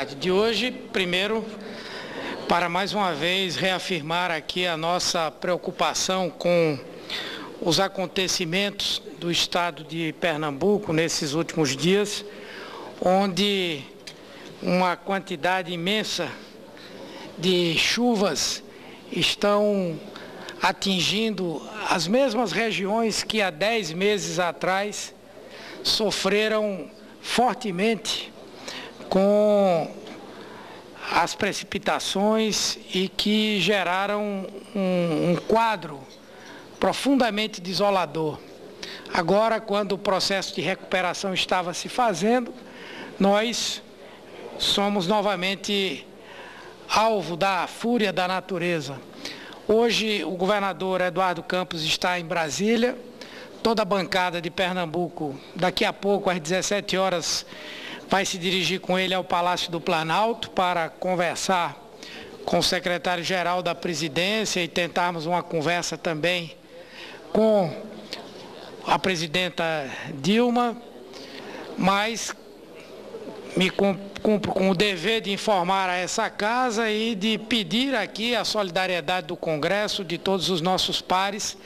De hoje, primeiro, para mais uma vez reafirmar aqui a nossa preocupação com os acontecimentos do estado de Pernambuco nesses últimos dias, onde uma quantidade imensa de chuvas estão atingindo as mesmas regiões que há 10 meses atrás sofreram fortemente com as precipitações e que geraram um quadro profundamente desolador. Agora, quando o processo de recuperação estava se fazendo, nós somos novamente alvo da fúria da natureza. Hoje, o governador Eduardo Campos está em Brasília, toda a bancada de Pernambuco, daqui a pouco, às 17 horas, vai se dirigir com ele ao Palácio do Planalto para conversar com o secretário-geral da presidência e tentarmos uma conversa também com a presidenta Dilma, mas me cumpro com o dever de informar a essa casa e de pedir aqui a solidariedade do Congresso, de todos os nossos pares,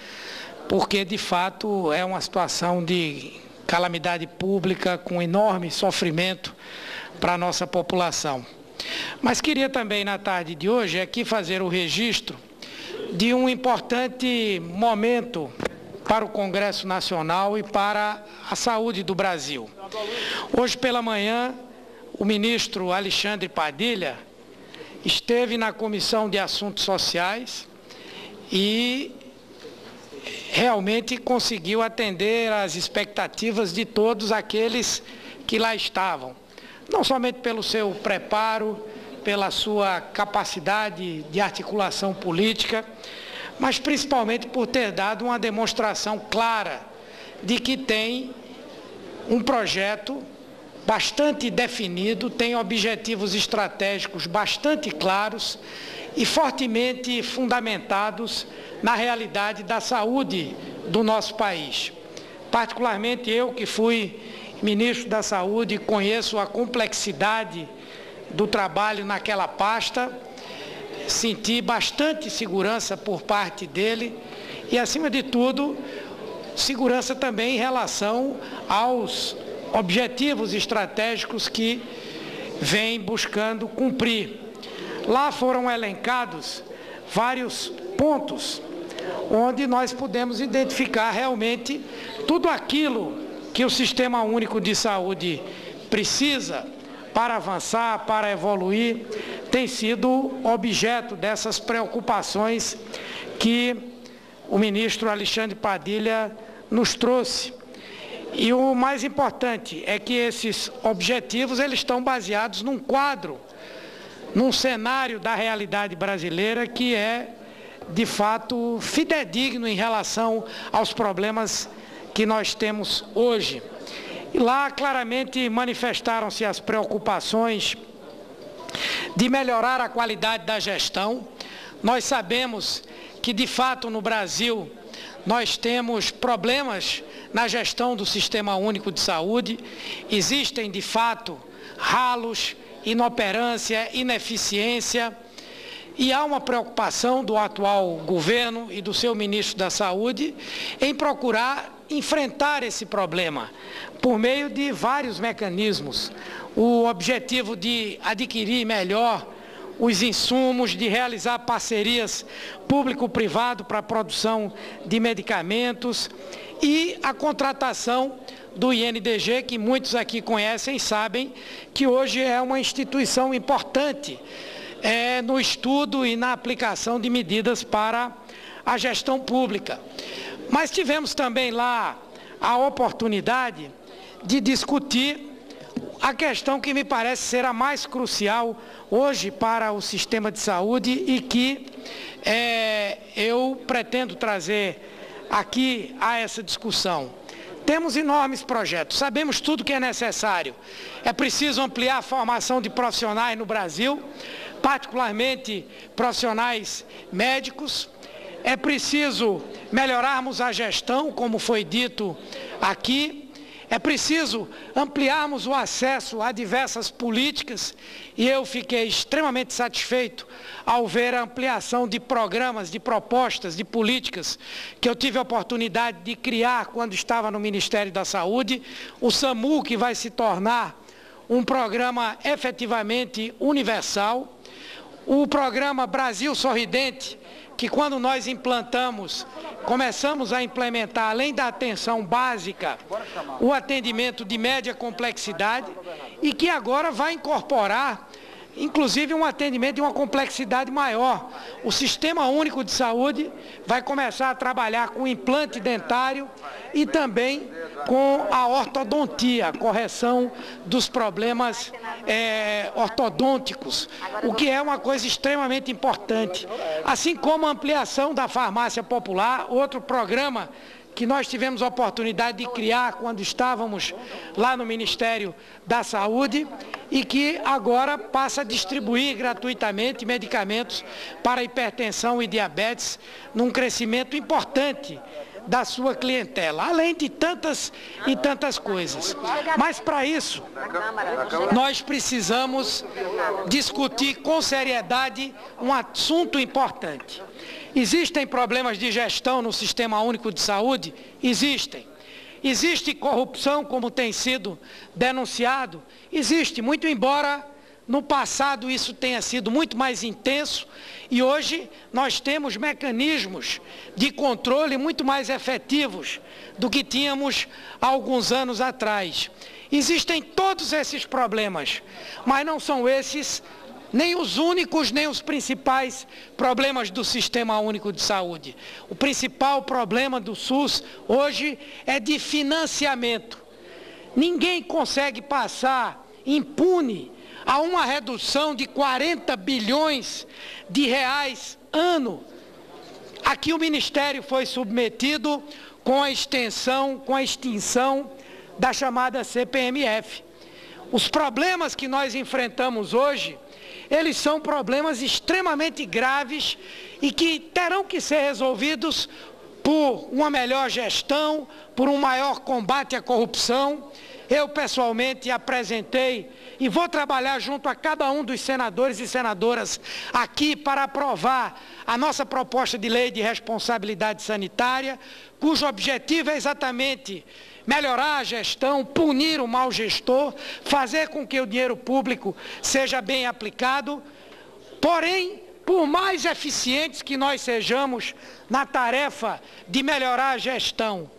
porque de fato é uma situação de calamidade pública com enorme sofrimento para a nossa população. Mas queria também, na tarde de hoje, aqui fazer o registro de um importante momento para o Congresso Nacional e para a saúde do Brasil. Hoje pela manhã, o ministro Alexandre Padilha esteve na Comissão de Assuntos Sociais e realmente conseguiu atender às expectativas de todos aqueles que lá estavam. Não somente pelo seu preparo, pela sua capacidade de articulação política, mas principalmente por ter dado uma demonstração clara de que tem um projeto bastante definido, tem objetivos estratégicos bastante claros e fortemente fundamentados na realidade da saúde do nosso país. Particularmente eu, que fui ministro da Saúde, conheço a complexidade do trabalho naquela pasta, senti bastante segurança por parte dele e, acima de tudo, segurança também em relação aos objetivos estratégicos que vem buscando cumprir. Lá foram elencados vários pontos onde nós pudemos identificar realmente tudo aquilo que o Sistema Único de Saúde precisa para avançar, para evoluir, tem sido objeto dessas preocupações que o ministro Alexandre Padilha nos trouxe. E o mais importante é que esses objetivos eles estão baseados num quadro, num cenário da realidade brasileira que é, de fato, fidedigno em relação aos problemas que nós temos hoje. E lá claramente manifestaram-se as preocupações de melhorar a qualidade da gestão. Nós sabemos que, de fato, no Brasil, nós temos problemas na gestão do Sistema Único de Saúde. Existem, de fato, ralos, inoperância, ineficiência, e há uma preocupação do atual governo e do seu ministro da Saúde em procurar enfrentar esse problema por meio de vários mecanismos. O objetivo de adquirir melhor os insumos, de realizar parcerias público-privado para a produção de medicamentos e a contratação do INDG, que muitos aqui conhecem e sabem que hoje é uma instituição importante no estudo e na aplicação de medidas para a gestão pública. Mas tivemos também lá a oportunidade de discutir a questão que me parece ser a mais crucial hoje para o sistema de saúde e que eu pretendo trazer aqui a essa discussão. Temos enormes projetos, sabemos tudo que é necessário. É preciso ampliar a formação de profissionais no Brasil, particularmente profissionais médicos. É preciso melhorarmos a gestão, como foi dito aqui. É preciso ampliarmos o acesso a diversas políticas e eu fiquei extremamente satisfeito ao ver a ampliação de programas, de propostas, de políticas que eu tive a oportunidade de criar quando estava no Ministério da Saúde. O SAMU, que vai se tornar um programa efetivamente universal. O programa Brasil Sorridente, que quando nós começamos a implementar, além da atenção básica, o atendimento de média complexidade e que agora vai incorporar, inclusive, um atendimento de uma complexidade maior. O Sistema Único de Saúde vai começar a trabalhar com implante dentário e também com a ortodontia, a correção dos problemas ortodônticos, o que é uma coisa extremamente importante. Assim como a ampliação da farmácia popular, outro programa que nós tivemos a oportunidade de criar quando estávamos lá no Ministério da Saúde e que agora passa a distribuir gratuitamente medicamentos para hipertensão e diabetes num crescimento importante da sua clientela, além de tantas e tantas coisas. Mas para isso, nós precisamos discutir com seriedade um assunto importante. Existem problemas de gestão no Sistema Único de Saúde? Existem. Existe corrupção, como tem sido denunciado? Existe, muito embora no passado isso tenha sido muito mais intenso e hoje nós temos mecanismos de controle muito mais efetivos do que tínhamos há alguns anos atrás. Existem todos esses problemas, mas não são esses nem os únicos, nem os principais problemas do Sistema Único de Saúde. O principal problema do SUS hoje é de financiamento. Ninguém consegue passar impune a uma redução de 40 bilhões de reais ano a que o Ministério foi submetido com a extinção da chamada CPMF. Os problemas que nós enfrentamos hoje, eles são problemas extremamente graves e que terão que ser resolvidos por uma melhor gestão, por um maior combate à corrupção. Eu, pessoalmente, apresentei e vou trabalhar junto a cada um dos senadores e senadoras aqui para aprovar a nossa proposta de lei de responsabilidade sanitária, cujo objetivo é exatamente melhorar a gestão, punir o mau gestor, fazer com que o dinheiro público seja bem aplicado. Porém, por mais eficientes que nós sejamos na tarefa de melhorar a gestão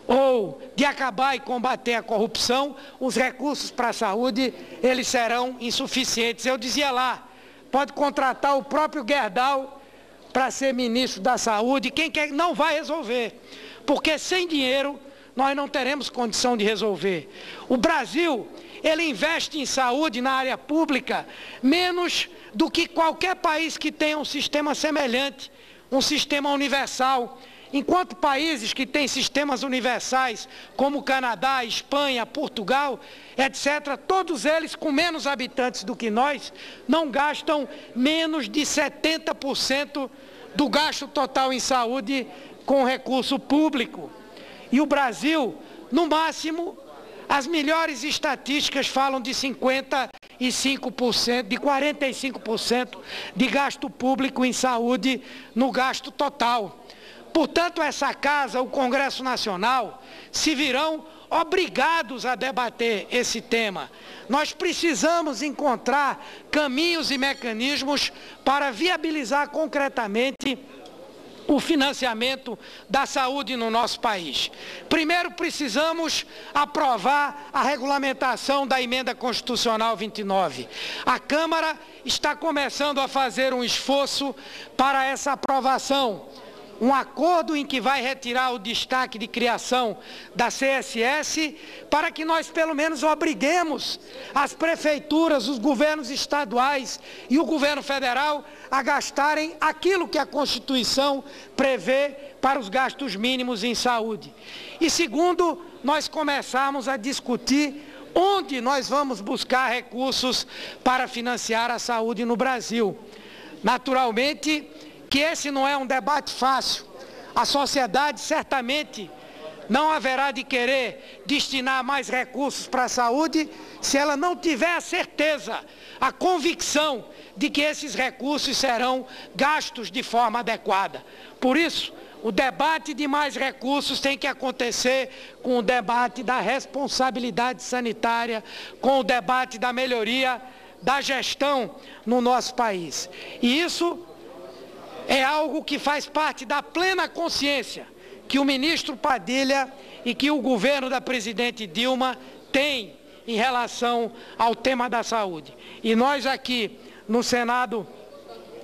ou de acabar e combater a corrupção, os recursos para a saúde, eles serão insuficientes. Eu dizia lá, pode contratar o próprio Gerdau para ser ministro da Saúde, quem quer não vai resolver, porque sem dinheiro nós não teremos condição de resolver. O Brasil, ele investe em saúde na área pública menos do que qualquer país que tenha um sistema semelhante, um sistema universal. Enquanto países que têm sistemas universais, como Canadá, Espanha, Portugal, etc., todos eles com menos habitantes do que nós, não gastam menos de 70% do gasto total em saúde com recurso público. E o Brasil, no máximo, as melhores estatísticas falam de 55%, de 45% de gasto público em saúde no gasto total. Portanto, essa casa, o Congresso Nacional, se virão obrigados a debater esse tema. Nós precisamos encontrar caminhos e mecanismos para viabilizar concretamente o financiamento da saúde no nosso país. Primeiro, precisamos aprovar a regulamentação da Emenda Constitucional 29. A Câmara está começando a fazer um esforço para essa aprovação. Um acordo em que vai retirar o destaque de criação da CSS para que nós pelo menos obriguemos as prefeituras, os governos estaduais e o governo federal a gastarem aquilo que a Constituição prevê para os gastos mínimos em saúde. E segundo, nós começarmos a discutir onde nós vamos buscar recursos para financiar a saúde no Brasil. Naturalmente que esse não é um debate fácil. A sociedade certamente não haverá de querer destinar mais recursos para a saúde se ela não tiver a certeza, a convicção de que esses recursos serão gastos de forma adequada. Por isso, o debate de mais recursos tem que acontecer com o debate da responsabilidade sanitária, com o debate da melhoria da gestão no nosso país. E isso é algo que faz parte da plena consciência que o ministro Padilha e que o governo da presidente Dilma têm em relação ao tema da saúde. E nós aqui no Senado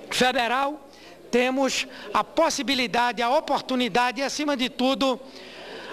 Federal temos a possibilidade, a oportunidade e, acima de tudo,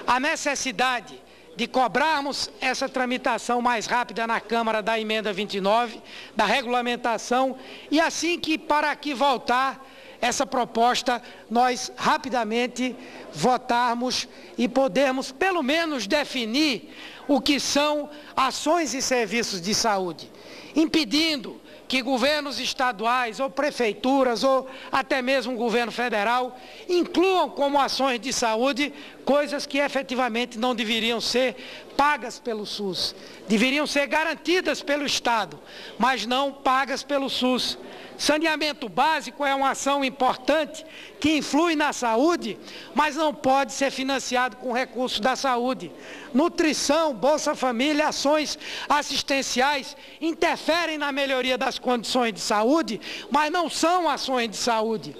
a necessidade de cobrarmos essa tramitação mais rápida na Câmara da emenda 29, da regulamentação, e assim que para aqui voltar essa proposta, nós rapidamente votarmos e podermos pelo menos definir o que são ações e serviços de saúde, impedindo que governos estaduais ou prefeituras ou até mesmo o governo federal incluam como ações de saúde coisas que efetivamente não deveriam ser pagas pelo SUS, deveriam ser garantidas pelo Estado, mas não pagas pelo SUS. Saneamento básico é uma ação importante que influi na saúde, mas não pode ser financiado com recursos da saúde. Nutrição, Bolsa Família, ações assistenciais interferem na melhoria das condições de saúde, mas não são ações de saúde.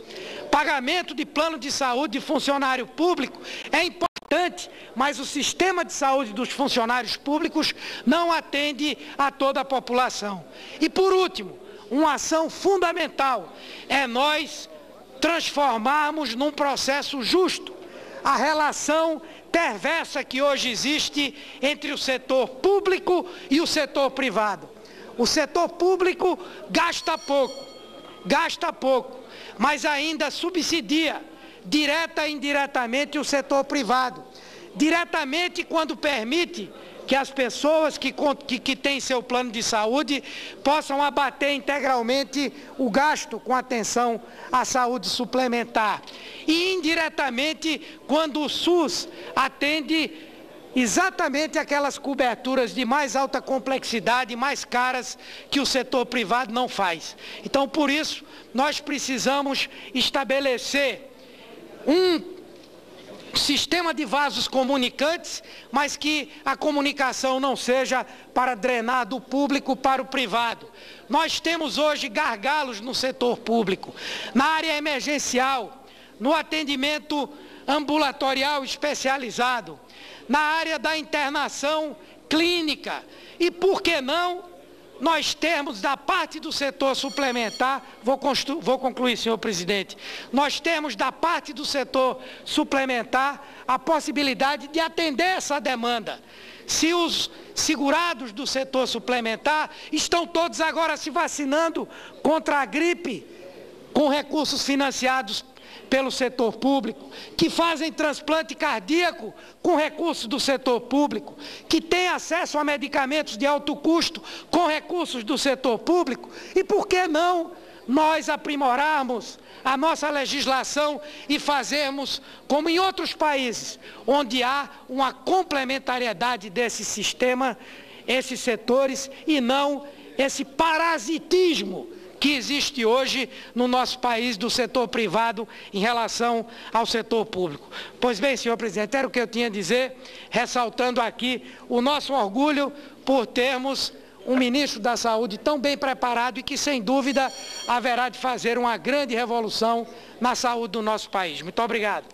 Pagamento de plano de saúde de funcionário público é importante, mas o sistema de saúde dos funcionários públicos não atende a toda a população. E por último, uma ação fundamental é nós transformarmos num processo justo a relação perversa que hoje existe entre o setor público e o setor privado. O setor público gasta pouco, mas ainda subsidia, direta e indiretamente, o setor privado. Diretamente quando permite que as pessoas que têm seu plano de saúde possam abater integralmente o gasto com atenção à saúde suplementar. E indiretamente quando o SUS atende exatamente aquelas coberturas de mais alta complexidade, mais caras, que o setor privado não faz. Então, por isso, nós precisamos estabelecer um sistema de vasos comunicantes, mas que a comunicação não seja para drenar do público para o privado. Nós temos hoje gargalos no setor público, na área emergencial, no atendimento ambulatorial especializado, na área da internação clínica e, por que não, nós temos da parte do setor suplementar, vou concluir, senhor presidente, nós temos da parte do setor suplementar a possibilidade de atender essa demanda. Se os segurados do setor suplementar estão todos agora se vacinando contra a gripe com recursos financiados pelo setor público, que fazem transplante cardíaco com recursos do setor público, que têm acesso a medicamentos de alto custo com recursos do setor público, e por que não nós aprimorarmos a nossa legislação e fazermos como em outros países, onde há uma complementariedade desse sistema, esses setores, e não esse parasitismo que existe hoje no nosso país do setor privado em relação ao setor público. Pois bem, senhor presidente, era o que eu tinha a dizer, ressaltando aqui o nosso orgulho por termos um ministro da Saúde tão bem preparado e que, sem dúvida, haverá de fazer uma grande revolução na saúde do nosso país. Muito obrigado.